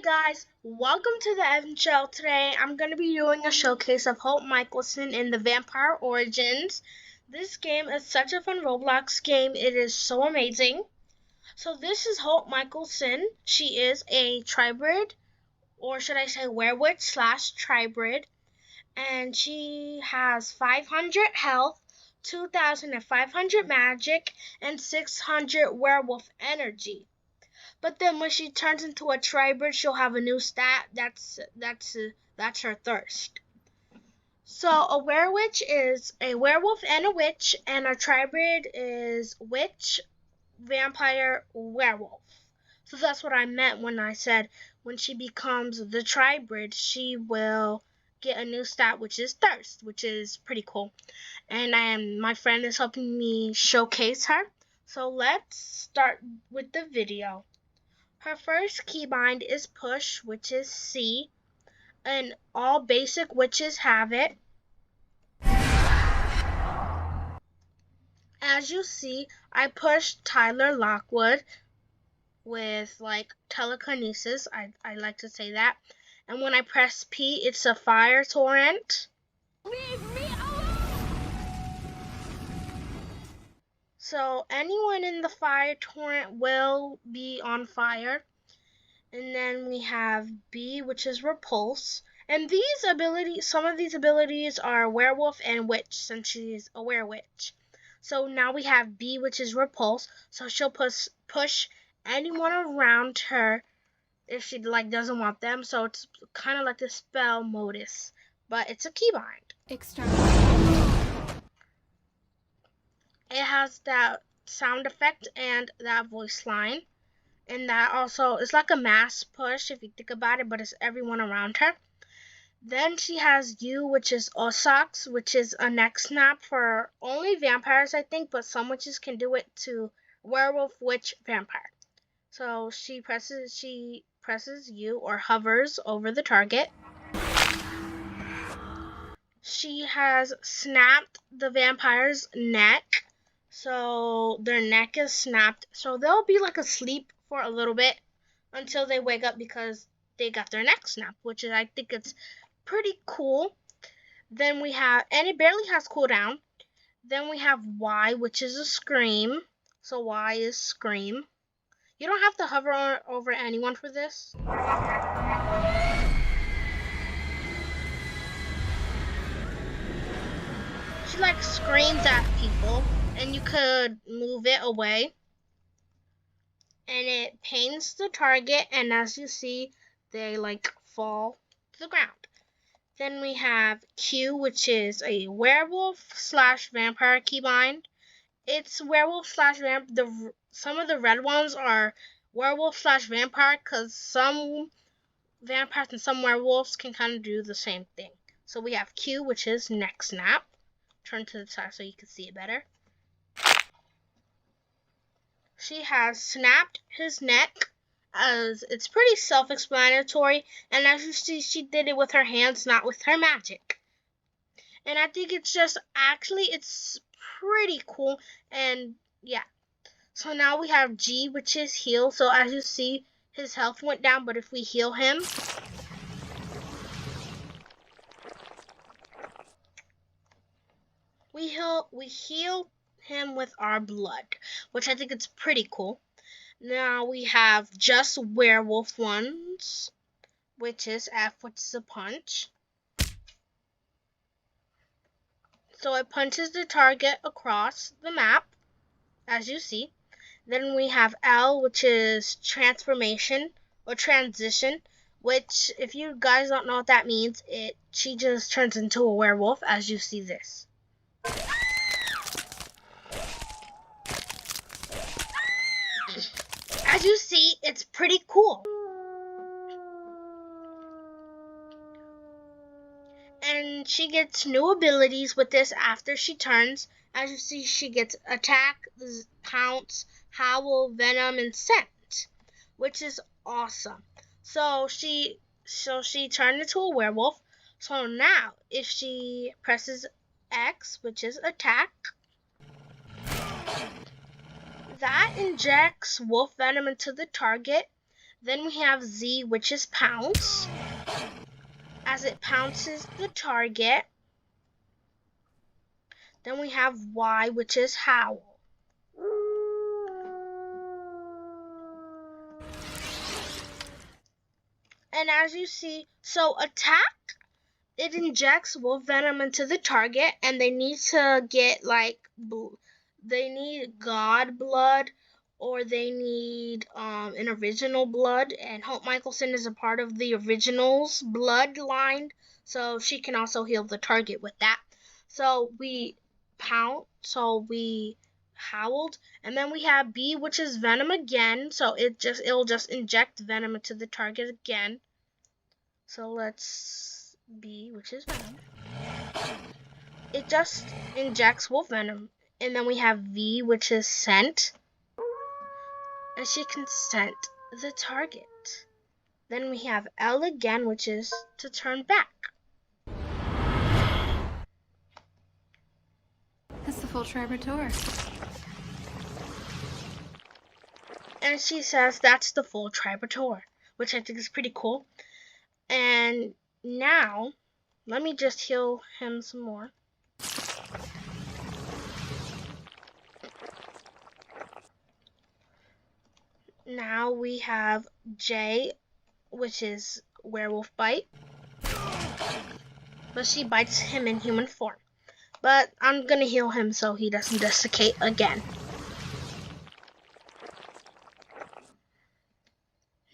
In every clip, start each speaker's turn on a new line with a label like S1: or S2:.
S1: guys, welcome to the Evan Show. Today I'm going to be doing a showcase of Hope Mikealson in the Vampire Origins. This game is such a fun Roblox game. It is so amazing. So this is Hope Mikealson. She is a Tribrid, or should I say werewitch slash Tribrid. And she has 500 health, 2,500 magic, and 600 werewolf energy. But then when she turns into a Tribrid, she'll have a new stat. That's her thirst. So a werewitch is a werewolf and a witch, and a Tribrid is witch, vampire, werewolf. So that's what I meant when I said when she becomes the Tribrid, she will get a new stat, which is thirst, which is pretty cool. And my friend is helping me showcase her. So let's start with the video. Her first keybind is push, which is C, and all basic witches have it. As you see, I pushed Tyler Lockwood with telekinesis, I like to say that. And when I press P, it's a fire torrent. Leave me alone! So anyone in the fire torrent will be on fire. And then we have B, which is repulse. And some of these abilities are werewolf and witch, since she's a werewitch. So now we have B, which is repulse. So she'll push anyone around her if she doesn't want them. So it's kind of like the spell modus, but it's a keybind.
S2: External.
S1: It has that sound effect and that voice line. And that also is like a mass push if you think about it, but it's everyone around her. Then she has U, which is Osox, which is a neck snap for only vampires, I think, but some witches can do it to werewolf, witch, vampire. So she presses U or hovers over the target. She has snapped the vampire's neck. So their neck is snapped. So they'll be asleep for a little bit until they wake up because they got their neck snapped, which is, I think it's pretty cool. Then we have, and it barely has cooldown. Then we have Y, which is a scream. So Y is scream. You don't have to hover over anyone for this. She screams at people, and you could move it away. And it pains the target, and as you see, they fall to the ground. Then we have Q, which is a werewolf slash vampire keybind. It's werewolf slash vampire. Some of the red ones are werewolf slash vampire because some vampires and some werewolves can kind of do the same thing. So we have Q, which is neck snap. Turn to the side so you can see it better. She has snapped his neck, as it's pretty self-explanatory, and as you see, she did it with her hands, not with her magic. And I think it's pretty cool, and yeah. So now we have G, which is heal. So as you see, his health went down, but if we heal him, we heal him with our blood, which I think it's pretty cool. Now we have just werewolf ones, which is F, which is a punch. So it punches the target across the map, as you see. Then we have L, which is transformation or transition, which if you guys don't know what that means, she just turns into a werewolf, as you see this. As you see, it's pretty cool. And she gets new abilities with this after she turns. As you see, she gets attack, pounce, howl, venom, and scent, which is awesome. So she turned into a werewolf. So now, if she presses X, which is attack, that injects wolf venom into the target. Then we have Z, which is pounce. As it pounces the target. Then we have Y, which is howl. And as you see, so attack, it injects wolf venom into the target, and they need to get like, they need god blood, or they need an original blood, and Hope Mikealson is a part of the originals bloodline, so she can also heal the target with that. So we howled, and then we have B, which is venom again, so it'll just inject venom into the target again. So let's B, which is venom. It just injects wolf venom. And then we have V, which is scent. And she can scent the target. Then we have L again, which is to turn back.
S2: That's the full Tribrid tour.
S1: And she says that's the full Tribrid tour, which I think is pretty cool. And now, let me just heal him some more. Now we have J, which is werewolf bite. But she bites him in human form. But I'm gonna heal him so he doesn't desiccate again.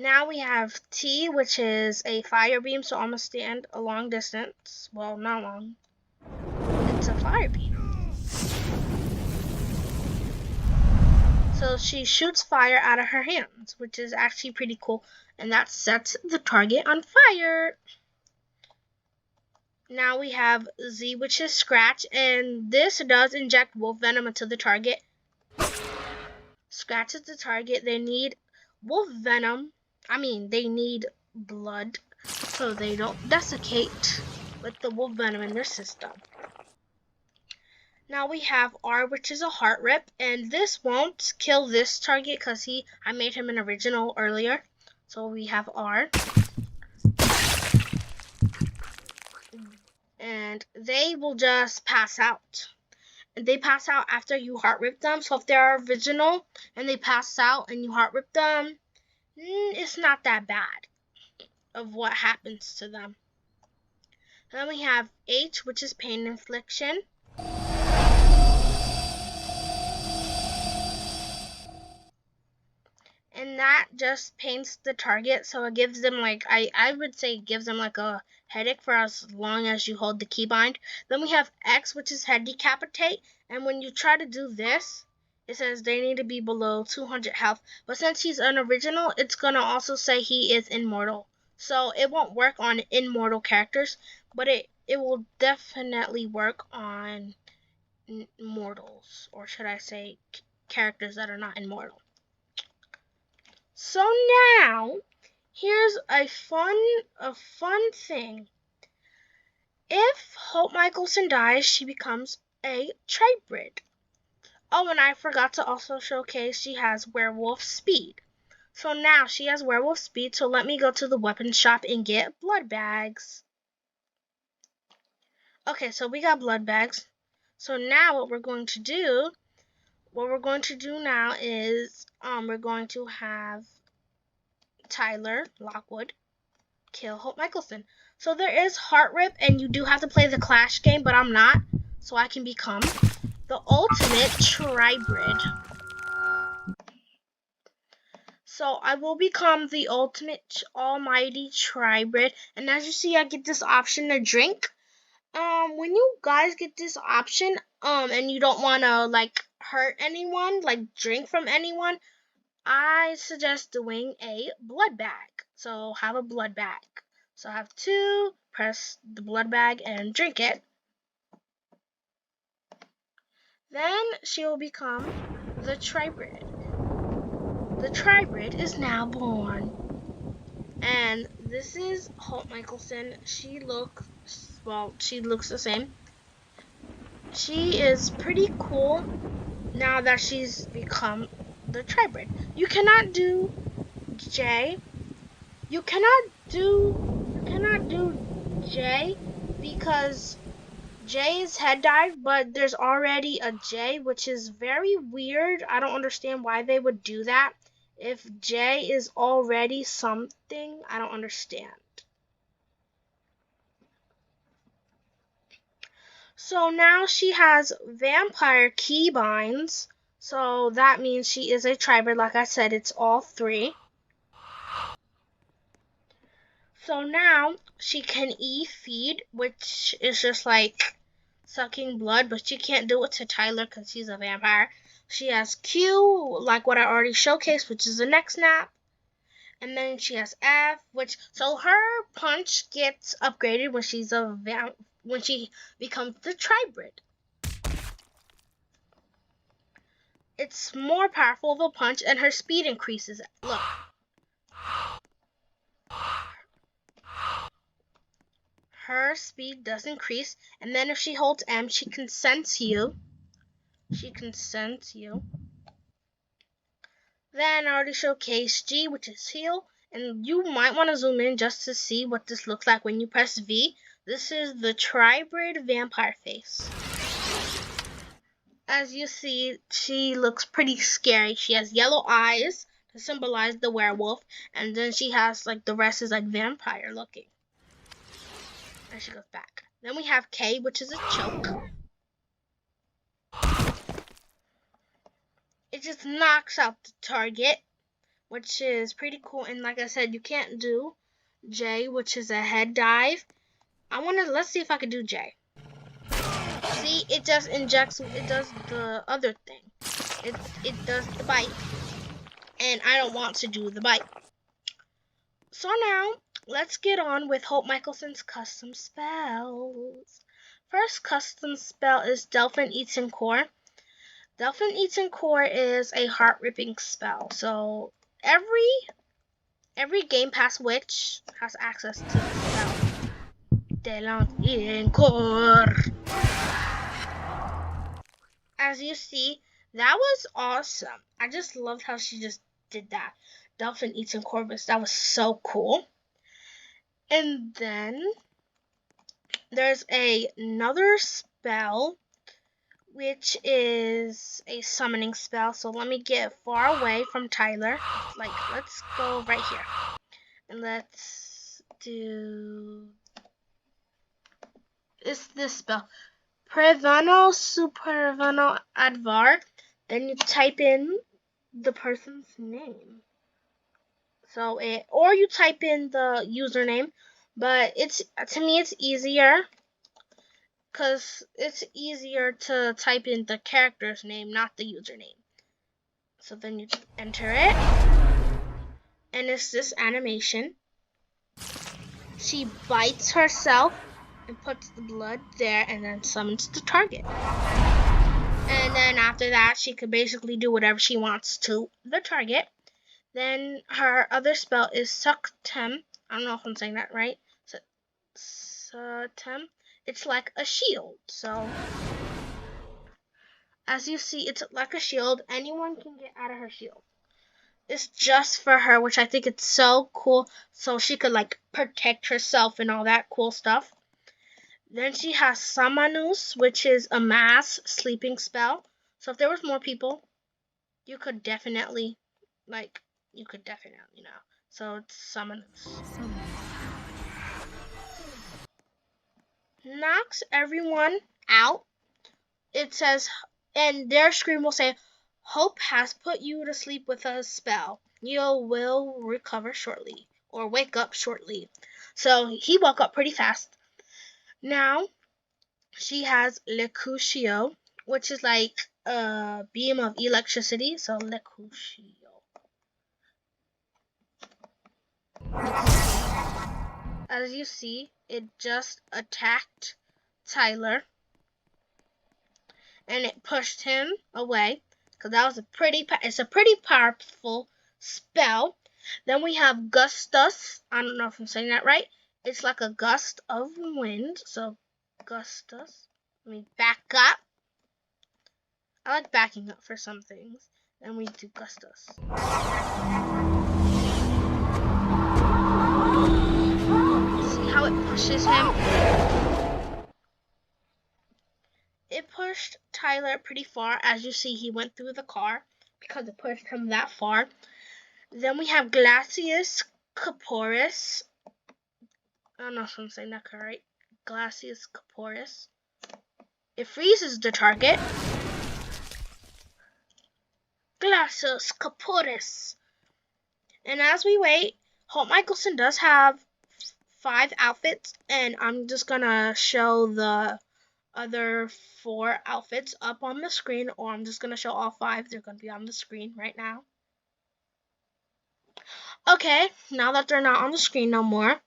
S1: Now we have T, which is a fire beam, so I'm gonna stand a long distance. Well, not long. It's a fire beam. So she shoots fire out of her hands, which is actually pretty cool. And that sets the target on fire. Now we have Z, which is scratch, and this does inject wolf venom into the target. Scratches the target. They need wolf venom. They need blood so they don't desiccate with the wolf venom in their system. Now we have R, which is a heart rip, and this won't kill this target because I made him an original earlier. So we have R. And they will just pass out. And they pass out after you heart rip them. So if they're original and they pass out and you heart rip them, it's not that bad of what happens to them. Then we have H, which is pain infliction. And that just paints the target, so it gives them like, I would say it gives them like a headache for as long as you hold the keybind. Then we have X, which is head decapitate, and when you try to do this, it says they need to be below 200 health. But since he's an original, it's going to also say he is immortal. So it won't work on immortal characters, but it will definitely work on mortals, or should I say characters that are not immortal. So now, here's a fun thing. If Hope Mikealson dies, she becomes a Tribrid. Oh, and I forgot to also showcase she has werewolf speed. So now she has werewolf speed, so let me go to the weapon shop and get blood bags. Okay, so we got blood bags. So now what we're going to do now is we're going to have Tyler Lockwood kill Hope Mikealson. So there is heart rip, and you do have to play the Clash game, but I'm not, so I can become the ultimate Tribrid. So I will become the ultimate almighty Tribrid, and as you see, I get this option to drink. When you guys get this option, and you don't want to like hurt anyone, like drink from anyone, I suggest doing a blood bag. So have a blood bag. So I have to press the blood bag and drink it. Then she will become the Tribrid. The Tribrid is now born. And this is Hope Mikealson. She looks the same. She is pretty cool now that she's become the Tribrid. You cannot do J You cannot do J because J is head dive, but there's already a J, which is very weird. I don't understand why they would do that. If J is already something, I don't understand. So now she has vampire keybinds. So that means she is a Tribrid. Like I said, it's all three. So now she can E feed, which is just like sucking blood, but she can't do it to Tyler because he's a vampire. She has Q, like what I already showcased, which is a neck snap. And then she has F, so her punch gets upgraded when when she becomes the Tribrid. It's more powerful of a punch, and her speed increases. Look. Her speed does increase, and then if she holds M, she can sense you. Then I already showcased G, which is heal, and you might want to zoom in just to see what this looks like when you press V. This is the Tribrid vampire face. As you see, she looks pretty scary. She has yellow eyes to symbolize the werewolf, and then she has like the rest is like vampire looking. And she goes back. Then we have K, which is a choke. It just knocks out the target, which is pretty cool. And like I said, you can't do J, which is a head dive. Let's see if I can do J. See, it just injects, it does the other thing. It does the bite. And I don't want to do the bite. So now, let's get on with Hope Mikealson's custom spells. First custom spell is Delphin Eats and Core. Delphin Eats and Core is a heart-ripping spell. So every Game Pass witch has access to the spell. Delphin Eats and Core. As you see, that was awesome. I just loved how she just did that. Delphin Eats and Corvus. That was so cool. And then there's another spell, which is a summoning spell. So let me get far away from Tyler. Let's go right here. And let's do this spell. Prevano Supervano Advar. Then you type in the person's name. Or you type in the username, but to me it's easier because it's easier to type in the character's name, not the username. So then you enter it, and it's this animation. She bites herself and puts the blood there, and then summons the target. And then after that, she could basically do whatever she wants to the target. Then her other spell is Suctem. I don't know if I'm saying that right. Suctem. It's like a shield. So, as you see, it's like a shield. Anyone can get out of her shield. It's just for her, which I think it's so cool. So she could like protect herself and all that cool stuff. Then she has Samanus, which is a mass sleeping spell. So if there was more people, you could definitely, So it's Samanus. Knocks everyone out. It says, and their screen will say, Hope has put you to sleep with a spell. You will recover shortly, or wake up shortly. So he woke up pretty fast. Now, she has Lecusio, which is like a beam of electricity. So Lecusio. As you see, it just attacked Tyler. And it pushed him away. Because that was it's a pretty powerful spell. Then we have Gustus. I don't know if I'm saying that right. It's like a gust of wind. So Gustus. Let me back up. I like backing up for some things. Then we do Gustus. how it pushes him. It pushed Tyler pretty far. As you see, he went through the car because it pushed him that far. Then we have Glacius Caporis. I don't know if I'm saying that correct. Glacius Caporis. It freezes the target. Glacius Caporis. And as we wait, Holt Mikealson does have 5 outfits, and I'm just gonna show the other 4 outfits up on the screen, or I'm just gonna show all 5. They're gonna be on the screen right now. Okay, now that they're not on the screen no more,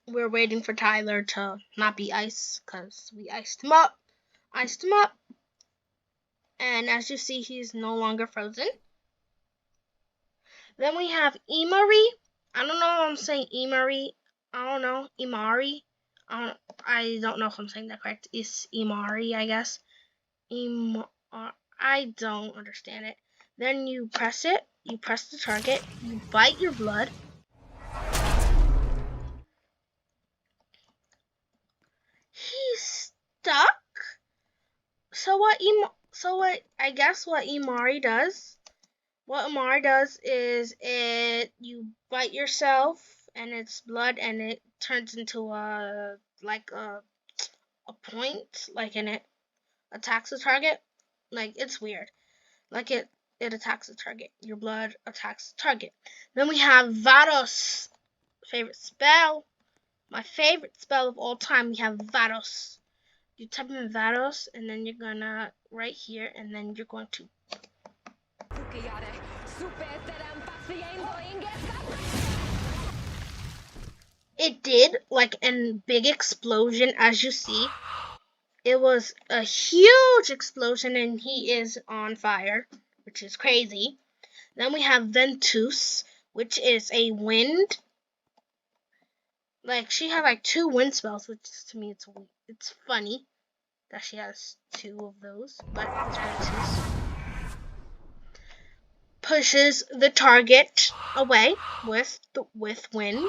S1: we're waiting for Tyler to not be ice, because we iced him up. And as you see, he's no longer frozen. Then we have Imari. I don't know if I'm saying Imari. I don't know. Imari. I don't know if I'm saying that correct. It's Imari, I guess. I don't understand it. Then you press it. You press the target. You bite your blood. He's stuck. So what I guess what Imari does. What Imari does is you bite yourself and it's blood and it turns into a point, like, and it attacks the target. Like, it's weird. Like, it attacks the target. Your blood attacks the target. Then we have Vados. Favorite spell. My favorite spell of all time. We have Vados. You type in Vados and then you're gonna right here and then you're going to it did like a big explosion. As you see, it was a huge explosion and he is on fire, which is crazy. Then we have Ventus, which is a wind. Like, she had like 2 wind spells, which is, to me, it's funny that she has 2 of those, but it's Ventus. Pushes the target away with wind.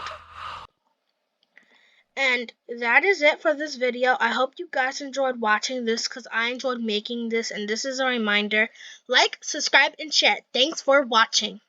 S1: And that is it for this video. I hope you guys enjoyed watching this because I enjoyed making this, and this is a reminder. Like, subscribe, and share. Thanks for watching.